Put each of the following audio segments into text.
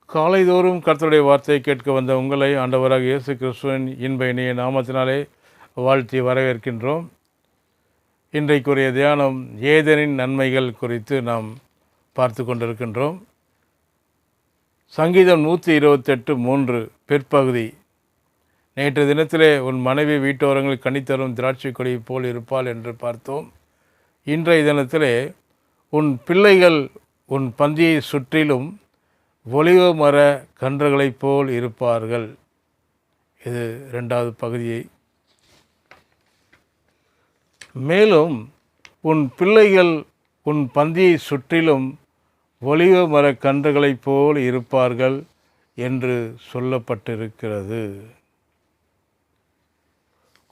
காலைதோறும் கர்த்தருடைய வார்த்தையை கேட்க வந்த உங்களை ஆண்டவராக இயேசு கிறிஸ்துவின் இன்ப இனிய நாமத்தினாலே வாழ்த்தி வரவேற்கின்றோம். இன்றைக்குரிய தியானம் ஏதேனின் நன்மைகள் குறித்து நாம் பார்த்து கொண்டிருக்கின்றோம். சங்கீதம் 128:3 பிற்பகுதி. நேற்று தினத்திலே உன் மனைவி வீட்டோரங்களில் கனித்தரும் திராட்சை கொடியை போல் இருப்பாள் என்று பார்த்தோம். இன்றைய தினத்திலே உன் பிள்ளைகள் உன் பந்தியை சுற்றிலும் ஒலிவ மர கன்றுகளைப் போல் இருப்பார்கள். இது 2வது பகுதியை. மேலும் உன் பிள்ளைகள் உன் பந்தியை சுற்றிலும் ஒலிவ மர கன்றுகளைப் போல் இருப்பார்கள் என்று சொல்லப்பட்டிருக்கிறது.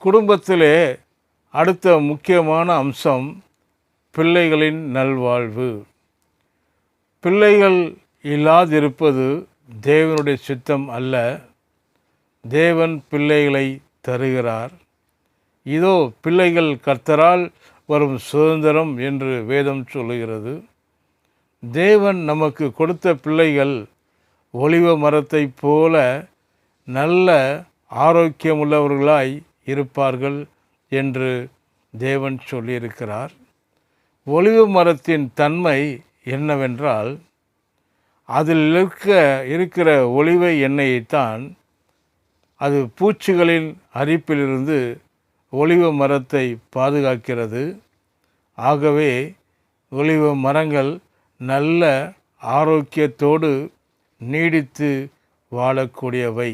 குடும்பத்திலே அடுத்த முக்கியமான அம்சம் பிள்ளைகளின் நல்வாழ்வு. பிள்ளைகள் இல்லாதிருப்பது தேவனுடைய சித்தம் அல்ல. தேவன் பிள்ளைகளை தருகிறார். இதோ பிள்ளைகள் கர்த்தரால் வரும் சுதந்திரம் என்று வேதம் சொல்லுகிறது. தேவன் நமக்கு கொடுத்த பிள்ளைகள் ஒலிவ மரத்தைப் போல நல்ல ஆரோக்கியமுள்ளவர்களாய் இருப்பார்கள் என்று தேவன் சொல்லியிருக்கிறார். ஒலிவ மரத்தின் தன்மை என்னவென்றால், அதில் இருக்கிற ஒலிவ எண்ணெயைத்தான் அது பூச்சிகளின் அரிப்பிலிருந்து ஒலிவ மரத்தை பாதுகாக்கிறது. ஆகவே ஒலிவ மரங்கள் நல்ல ஆரோக்கியத்தோடு நீடித்து வாழக்கூடியவை.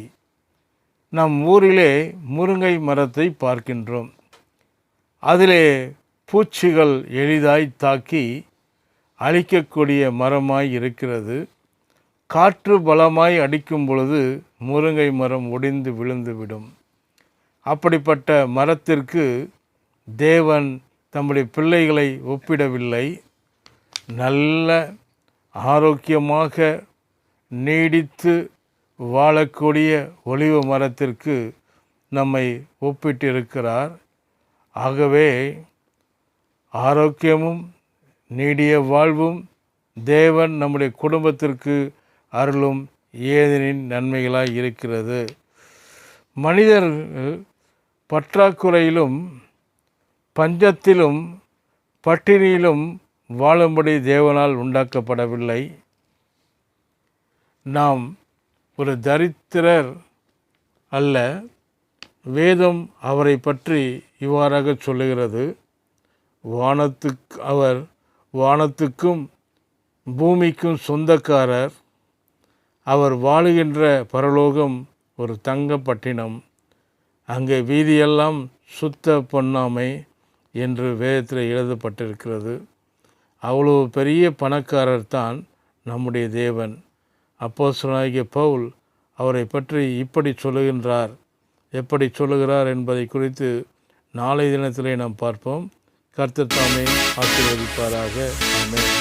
நம் ஊரிலே முருங்கை மரத்தை பார்க்கின்றோம். அதிலே பூச்சிகள் எளிதாய் தாக்கி அழிக்கக்கூடிய மரமாய் இருக்கிறது. காற்று பலமாய் அடிக்கும் பொழுது முருங்கை மரம் ஒடிந்து விழுந்துவிடும். அப்படிப்பட்ட மரத்திற்கு தேவன் தம்முடைய பிள்ளைகளை ஒப்பிடவில்லை. நல்ல ஆரோக்கியமாக நீடித்து வாழக்கூடிய ஒலிவ மரத்திற்கு நம்மை ஒப்பிட்டிருக்கிறார். ஆகவே ஆரோக்கியமும் நீடிய வாழ்வும் தேவன் நம்முடைய குடும்பத்திற்கு அருளும் ஏதேனின் நன்மைகளாய் இருக்கிறது. மனிதர் பற்றாக்குறையிலும் பஞ்சத்திலும் பட்டினியிலும் வாழும்படி தேவனால் உண்டாக்கப்படவில்லை. நாம் ஒரு தரித்திரர் அல்ல. வேதம் அவரை பற்றி இவ்வாறாக சொல்லுகிறது. அவர் வானத்துக்கும் பூமிக்கும் சொந்தக்காரர். அவர் வாழுகின்ற பரலோகம் ஒரு தங்கப்பட்டினம். அங்கே வீதியெல்லாம் சுத்த பொன்னாமை என்று வேதத்தில் எழுதப்பட்டிருக்கிறது. அவ்வளோ பெரிய பணக்காரர் தான் நம்முடைய தேவன். அப்போஸ்தலனாகிய பவுல் அவரை பற்றி இப்படி சொல்லுகின்றார். எப்படி சொல்லுகிறார் என்பதை குறித்து நாளை தினத்திலே நாம் பார்ப்போம். கர்த்தர் தாமே ஆசீர்வதிப்பாராக. ஆமென்.